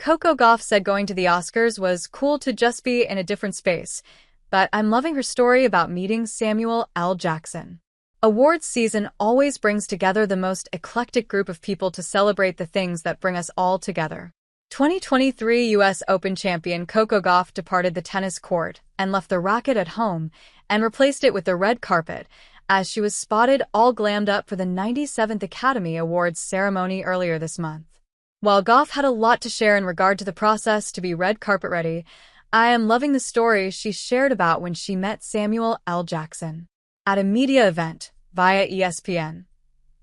Coco Gauff said going to the Oscars was cool to just be in a different space, but I'm loving her story about meeting Samuel L. Jackson. Awards season always brings together the most eclectic group of people to celebrate the things that bring us all together. 2023 U.S. Open champion Coco Gauff departed the tennis court and left the racket at home and replaced it with the red carpet, as she was spotted all glammed up for the 97th Academy Awards ceremony earlier this month. While Gauff had a lot to share in regard to the process to be red carpet ready, I am loving the story she shared about when she met Samuel L. Jackson at a media event via ESPN.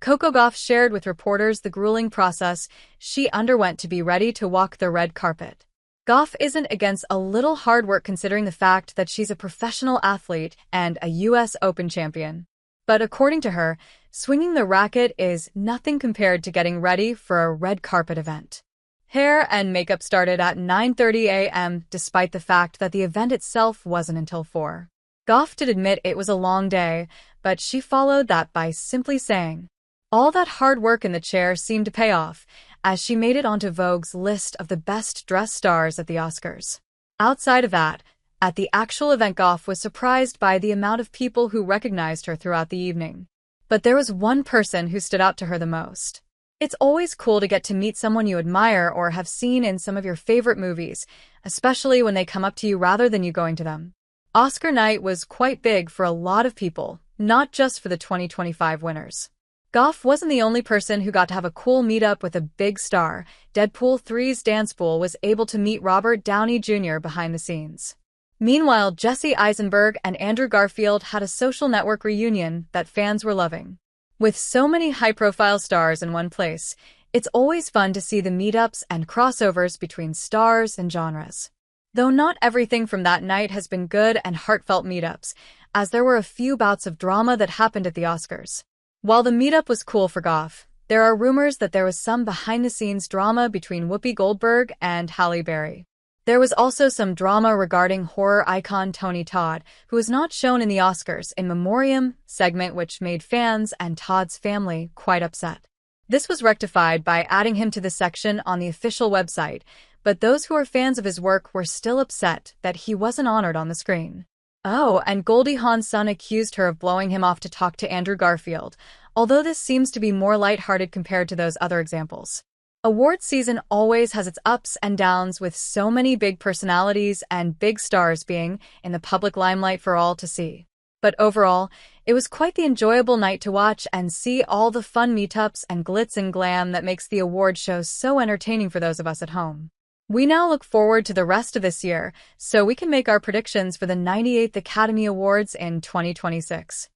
Coco Gauff shared with reporters the grueling process she underwent to be ready to walk the red carpet. Gauff isn't against a little hard work considering the fact that she's a professional athlete and a U.S. Open champion. But according to her, swinging the racket is nothing compared to getting ready for a red carpet event. Hair and makeup started at 9:30 a.m. despite the fact that the event itself wasn't until 4. Gauff did admit it was a long day, but she followed that by simply saying, "All that hard work in the chair seemed to pay off," as she made it onto Vogue's list of the best-dressed stars at the Oscars. Outside of that, at the actual event, Gauff was surprised by the amount of people who recognized her throughout the evening. But there was one person who stood out to her the most. It's always cool to get to meet someone you admire or have seen in some of your favorite movies, especially when they come up to you rather than you going to them. Oscar night was quite big for a lot of people, not just for the 2025 winners. Gauff wasn't the only person who got to have a cool meetup with a big star. Deadpool 3's Dan Spole was able to meet Robert Downey Jr. behind the scenes. Meanwhile, Jesse Eisenberg and Andrew Garfield had a social network reunion that fans were loving. With so many high-profile stars in one place, it's always fun to see the meetups and crossovers between stars and genres. Though not everything from that night has been good and heartfelt meetups, as there were a few bouts of drama that happened at the Oscars. While the meetup was cool for Gauff, there are rumors that there was some behind-the-scenes drama between Whoopi Goldberg and Halle Berry. There was also some drama regarding horror icon Tony Todd, who was not shown in the Oscars in Memoriam segment, which made fans and Todd's family quite upset. This was rectified by adding him to the section on the official website, but those who are fans of his work were still upset that he wasn't honored on the screen. Oh, and Goldie Hawn's son accused her of blowing him off to talk to Andrew Garfield, although this seems to be more lighthearted compared to those other examples. Awards season always has its ups and downs, with so many big personalities and big stars being in the public limelight for all to see. But overall, it was quite the enjoyable night to watch and see all the fun meetups and glitz and glam that makes the award show so entertaining for those of us at home. We now look forward to the rest of this year so we can make our predictions for the 98th Academy Awards in 2026.